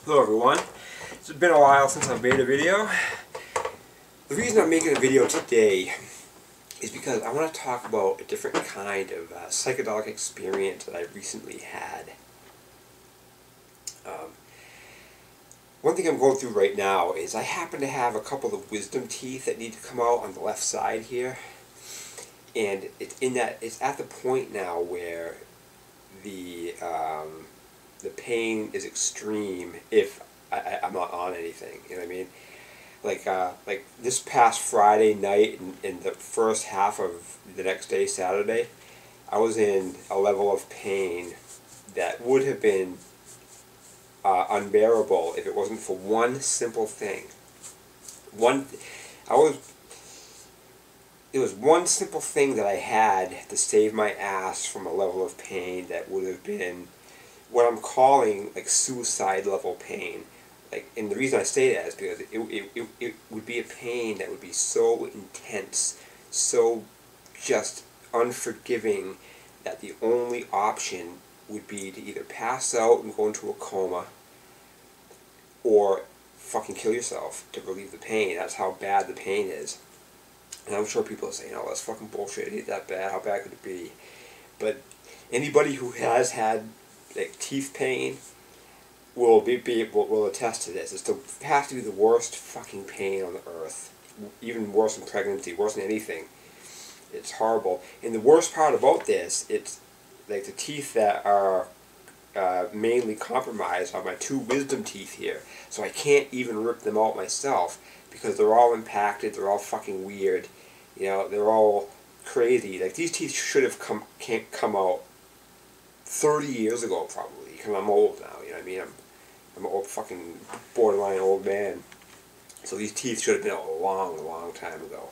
Hello everyone. It's been a while since I've made a video. The reason I'm making a video today is because I want to talk about a different kind of psychedelic experience that I recently had. One thing I'm going through right now is I happen to have a couple of wisdom teeth that need to come out on the left side here. And it's at the point now where the pain is extreme if I'm not on anything, you know what I mean? Like this past Friday night and the first half of the next day, Saturday, I was in a level of pain that would have been unbearable if it wasn't for one simple thing. It was one simple thing that I had to save my ass from a level of pain that would have been what I'm calling like suicide level pain. And the reason I say that is because it would be a pain that would be so intense, so just unforgiving, that the only option would be to either pass out and go into a coma or fucking kill yourself to relieve the pain. That's how bad the pain is. And I'm sure people are saying, oh, that's fucking bullshit, it ain't that bad, how bad could it be? But anybody who has had like teeth pain will attest to this. It has to be the worst fucking pain on the earth. Even worse than pregnancy, worse than anything. It's horrible. And the worst part about this, it's like the teeth that are mainly compromised are my two wisdom teeth here. So I can't even rip them out myself because they're all impacted, they're all fucking weird. You know, they're all crazy. Like these teeth should have come out 30 years ago probably, because I'm old now, you know what I mean? I'm an old fucking borderline old man. So these teeth should have been out a long time ago.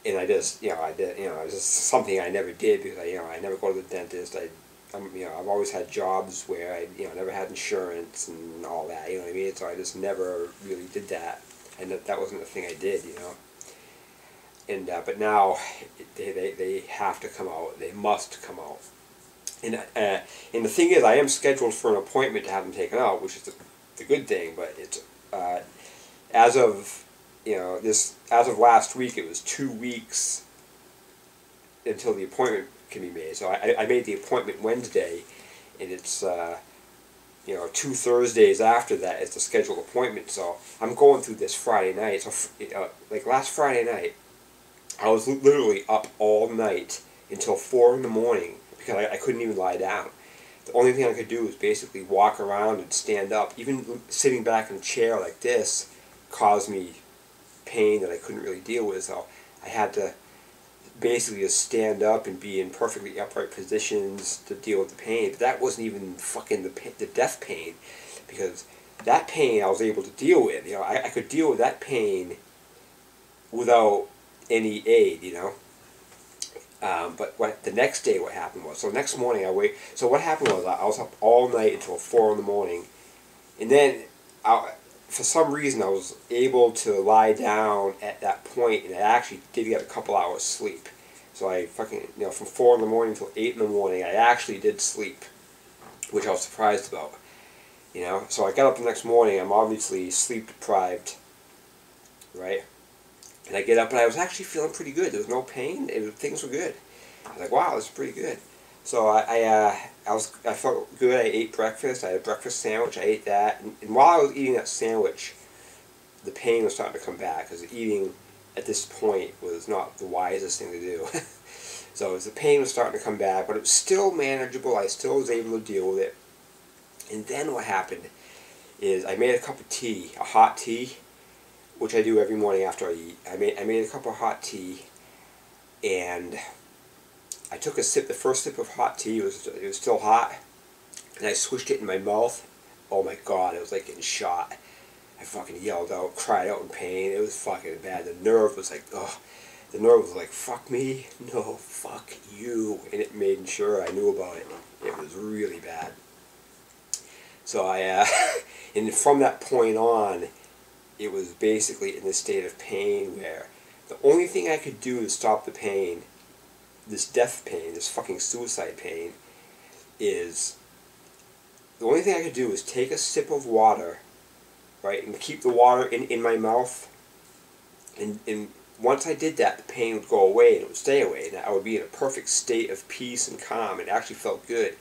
And I just, it's just something I never did because I never go to the dentist. I've always had jobs where I, never had insurance and all that, you know what I mean? So I just never really did that. And that wasn't the thing I did, And, but now, they have to come out. They must come out. And the thing is, I am scheduled for an appointment to have them taken out, which is the good thing. But it's as of last week, it was 2 weeks until the appointment can be made. So I made the appointment Wednesday, and it's 2 Thursdays after that is the scheduled appointment. So I'm going through this Friday night. So like last Friday night, I was literally up all night until 4 in the morning. Because I couldn't even lie down. The only thing I could do was basically walk around and stand up. Even sitting back in a chair like this caused me pain that I couldn't really deal with. So I had to basically just stand up and be in perfectly upright positions to deal with the pain. But that wasn't even fucking the death pain. Because that pain I was able to deal with. I could deal with that pain without any aid, But the next day what happened was, so next morning so what happened was I was up all night until 4 in the morning, and then for some reason I was able to lie down at that point, and I actually did get a couple hours sleep. So I fucking, from 4 in the morning until 8 in the morning, I actually did sleep, which I was surprised about, So I got up the next morning, I'm obviously sleep deprived, right? And I get up and I was actually feeling pretty good. There was no pain. Things were good. I was like, wow, this is pretty good. So I felt good. I ate breakfast. I had a breakfast sandwich. I ate that. And while I was eating that sandwich, the pain was starting to come back because eating at this point was not the wisest thing to do. So the pain was starting to come back, but it was still manageable. I still was able to deal with it. And then what happened is I made a cup of tea, a hot tea, which I do every morning after I eat. I made a cup of hot tea, and I took a sip. The first sip of hot tea, it was still hot, and I swished it in my mouth. Oh my god, it was like getting shot. I fucking yelled out, cried out in pain. It was fucking bad. The nerve was like, ugh. The nerve was like, fuck me? No, fuck you. And it made sure I knew about it. It was really bad. So and from that point on, it was basically in this state of pain where the only thing I could do to stop the pain, this death pain, this fucking suicide pain, is the only thing I could do was take a sip of water, right, and keep the water in my mouth. And once I did that, the pain would go away and it would stay away. And I would be in a perfect state of peace and calm. It actually felt good.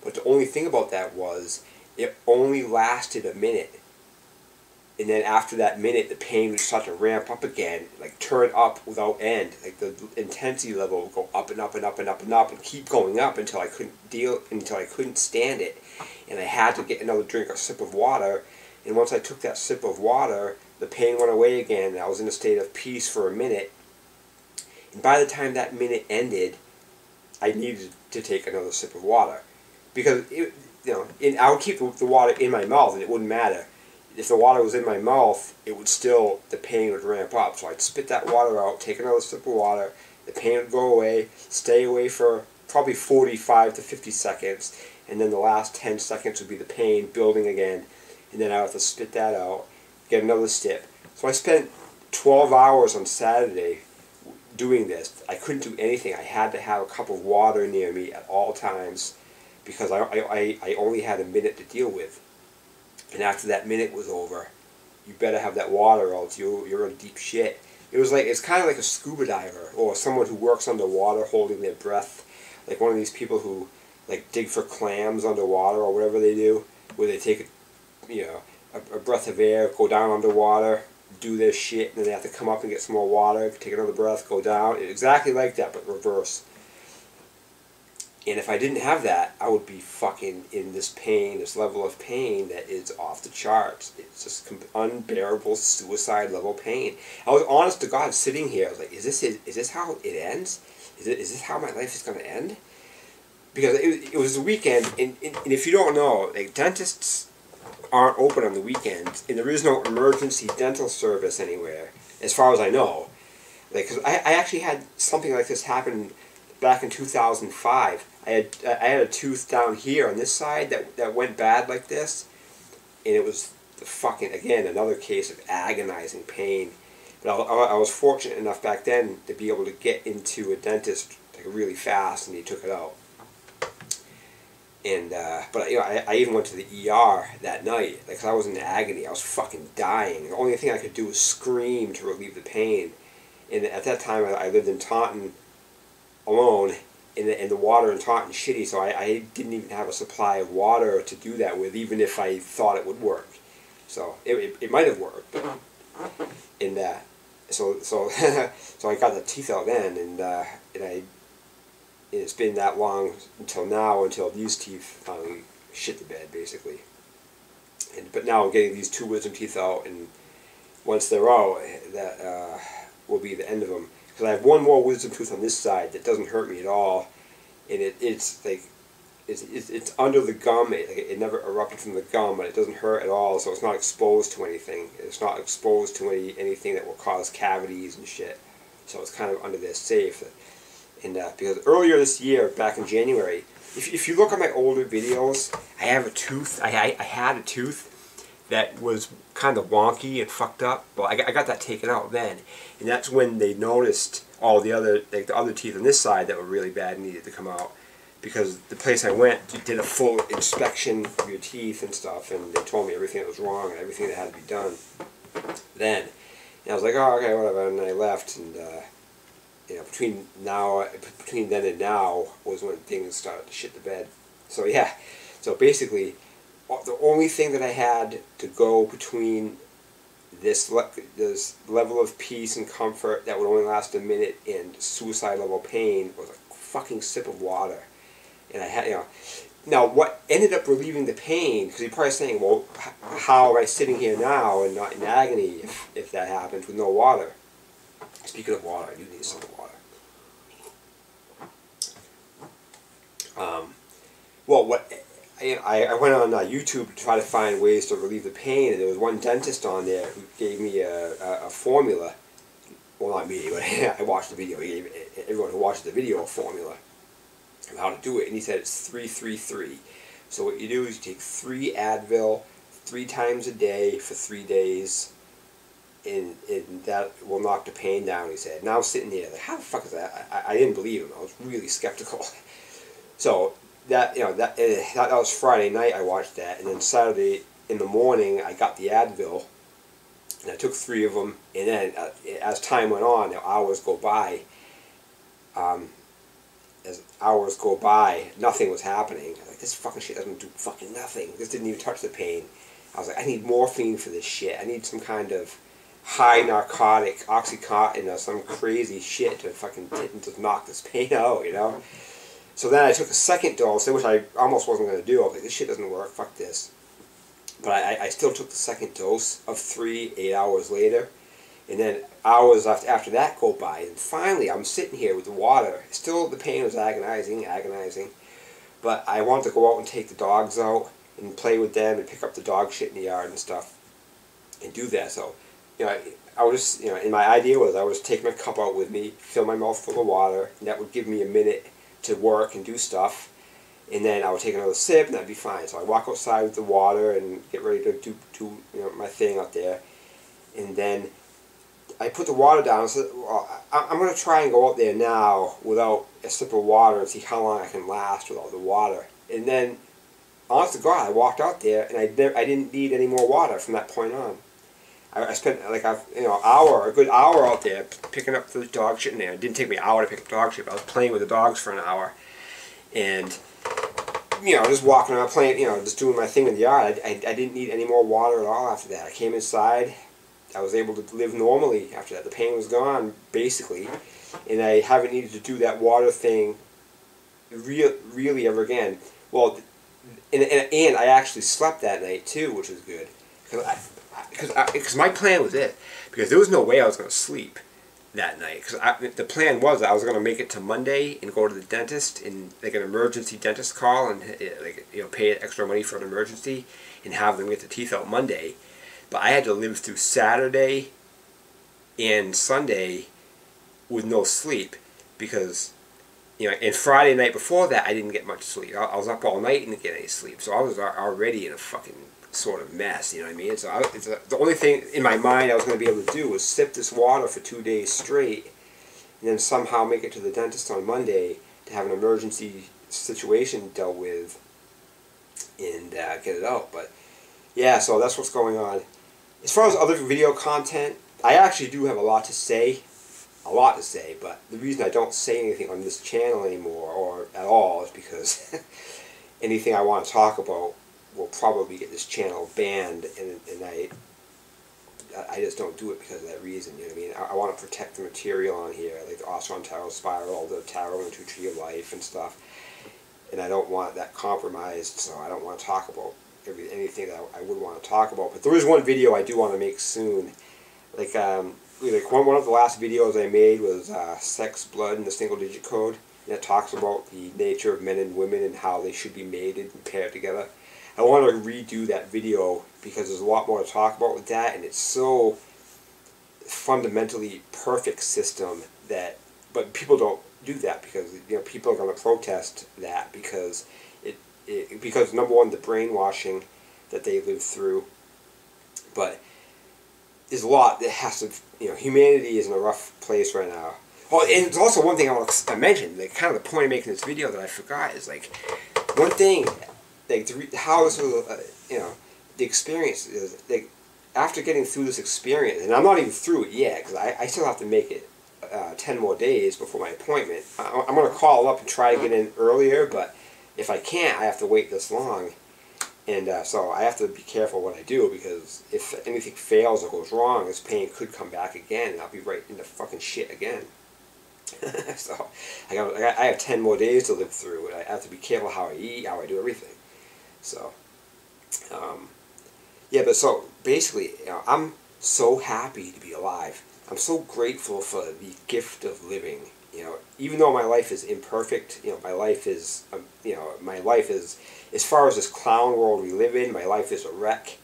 But the only thing about that was it only lasted a minute. And then after that minute, the pain would start to ramp up again, like turn up without end. Like the intensity level would go up and up and up and up and up and keep going up until I couldn't stand it. And I had to get another drink or sip of water. And once I took that sip of water, the pain went away again. And I was in a state of peace for a minute. And by the time that minute ended, I needed to take another sip of water. Because, I would keep the water in my mouth and it wouldn't matter. If the water was in my mouth, the pain would ramp up. So I'd spit that water out, take another sip of water, the pain would go away, stay away for probably 45 to 50 seconds, and then the last 10 seconds would be the pain building again, and then I would have to spit that out, get another sip. So I spent 12 hours on Saturday doing this. I couldn't do anything. I had to have a cup of water near me at all times because I only had a minute to deal with. And after that minute was over, you better have that water or else you're in deep shit. It's kind of like a scuba diver or someone who works underwater holding their breath. Like one of these people who like dig for clams underwater or whatever they do, where they take a breath of air, go down underwater, do their shit, and then they have to come up and get some more water, take another breath, go down. It's exactly like that, but reverse. And if I didn't have that, I would be fucking in this pain, this level of pain that is off the charts. It's just unbearable suicide level pain. I was honest to God sitting here. I was like, is this how it ends? Is this how my life is going to end? Because it was the weekend, and if you don't know, like dentists aren't open on the weekends, and there is no emergency dental service anywhere, as far as I know. Like, cause I actually had something like this happen back in 2005. I had a tooth down here on this side that went bad like this, and it was again another case of agonizing pain. But I was fortunate enough back then to be able to get into a dentist like really fast, and he took it out. And but I even went to the ER that night because I was in agony. I was fucking dying. The only thing I could do was scream to relieve the pain. And at that time I lived in Taunton alone. And the water in Taunton shitty, so I didn't even have a supply of water to do that with, even if I thought it would work. So it might have worked, and so so I got the teeth out then, and it's been that long until these teeth finally shit the bed basically. But now I'm getting these 2 wisdom teeth out, and once they're out, that will be the end of them. Because I have one more wisdom tooth on this side that doesn't hurt me at all, and it's under the gum. It never erupted from the gum, but it doesn't hurt at all. So it's not exposed to anything. It's not exposed to anything that will cause cavities and shit. So it's kind of under there safe. And because earlier this year, back in January, if you look at my older videos, I have a tooth. I had a tooth that was kind of wonky and fucked up. Well, I got that taken out then, and that's when they noticed all the other teeth on this side that were really bad and needed to come out, because the place I went did a full inspection of your teeth and stuff, and they told me everything that was wrong and everything that had to be done. Then, and I was like, oh, okay, whatever, and I left, and between then and now was when things started to shit the bed. So yeah, so basically, the only thing that I had to go between this level of peace and comfort that would only last a minute and suicide level pain was a fucking sip of water. And I had, now what ended up relieving the pain, because you're probably saying, well, how am I sitting here now and not in agony if that happens with no water? Speaking of water, I do need some water. I went on YouTube to try to find ways to relieve the pain, and there was one dentist on there who gave me a formula. Well, not me, but I watched the video. He gave everyone who watched the video a formula of how to do it, and he said it's 3-3-3. So what you do is you take 3 Advil 3 times a day for 3 days, and that will knock the pain down, he said. Now I'm sitting there like, how the fuck is that? I didn't believe him. I was really skeptical. So that was Friday night I watched that, and then Saturday in the morning I got the Advil, and I took 3 of them, and then as time went on, hours go by. As hours go by, nothing was happening. Like, this fucking shit doesn't do fucking nothing. This didn't even touch the pain. I was like, I need morphine for this shit. I need some kind of high narcotic, Oxycontin or some crazy shit to fucking just knock this pain out, you know? So then I took a second dose, which I almost wasn't going to do. I was like, this shit doesn't work, fuck this. But I still took the second dose of 3, 8 hours later. And then hours after that go by, and finally I'm sitting here with the water. Still, the pain was agonizing. But I wanted to go out and take the dogs out and play with them and pick up the dog shit in the yard and stuff and do that. So, you know, I was just, you know, and my idea was I was taking my cup out with me, fill my mouth full of water, and that would give me a minute to work and do stuff. And then I would take another sip, and that'd be fine. So I walk outside with the water and get ready to do you know, my thing out there, and then I put the water down and said, well, I'm going to try and go out there now without a sip of water and see how long I can last without the water. And then, honest to God, I walked out there and I didn't need any more water from that point on. I spent like a good hour out there picking up the dog shit in there. It didn't take me an hour to pick up dog shit, but I was playing with the dogs for an hour. And, you know, just walking around playing, you know, just doing my thing in the yard. I didn't need any more water at all after that. I came inside. I was able to live normally after that. The pain was gone, basically, and I haven't needed to do that water thing really ever again. Well, and I actually slept that night too, which was good, because my plan was it, because there was no way I was going to sleep that night, because the plan was I was going to make it to Monday and go to the dentist, and like an emergency dentist call, and like, you know, pay extra money for an emergency and have them get the teeth out Monday. But I had to live through Saturday and Sunday with no sleep because, you know, and Friday night before that I didn't get much sleep. I was up all night and didn't get any sleep. So I was already in a fucking sort of mess, you know what I mean? So the only thing in my mind I was going to be able to do was sip this water for 2 days straight and then somehow make it to the dentist on Monday to have an emergency situation dealt with and get it out. But yeah, so that's what's going on. As far as other video content, I actually do have a lot to say, but the reason I don't say anything on this channel anymore, or at all, is because anything I want to talk about will probably get this channel banned, and I just don't do it because of that reason, you know what I mean? I want to protect the material on here, like the Osron Tarot Spiral, the Tarot into Tree of Life and stuff, and I don't want that compromised, so I don't want to talk about anything that I would want to talk about. But there is one video I do want to make soon. Like one of the last videos I made was Sex, Blood, and the Single Digit Code. And it talks about the nature of men and women and how they should be mated and paired together. I want to redo that video because there's a lot more to talk about with that, and it's so fundamentally perfect system that, but people don't do that because, you know, people are going to protest that because because number one, the brainwashing that they live through, but there's a lot that has to, you know, humanity is in a rough place right now. Oh, and there's also one thing I want to mention, like kind of the point of making this video that I forgot is, like, one thing, like, how this was, you know, the experience is, like, after getting through this experience, and I'm not even through it yet, because I still have to make it 10 more days before my appointment. I'm going to call up and try to get in earlier, but if I can't, I have to wait this long, and so I have to be careful what I do, because if anything fails or goes wrong, this pain could come back again, and I'll be right into fucking shit again. So I have 10 more days to live through, and I have to be careful how I eat, how I do everything. So, yeah, but so basically, you know, I'm so happy to be alive. I'm so grateful for the gift of living. You know, even though my life is imperfect, you know, my life is, as far as this clown world we live in, my life is a wreck.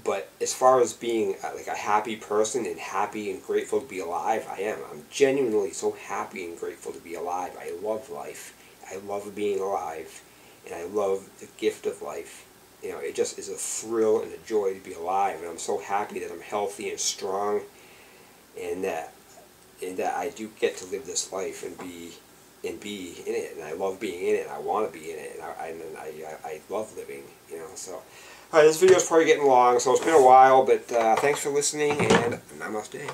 But as far as being like a happy person and happy and grateful to be alive, I am. I'm genuinely so happy and grateful to be alive. I love life. I love being alive. And I love the gift of life. You know, it just is a thrill and a joy to be alive. And I'm so happy that I'm healthy and strong, and that I do get to live this life and be, and be in it, and I love being in it, and I want to be in it, and I love living, you know. So, all right, this video is probably getting long, so it's been a while, but thanks for listening, and namaste.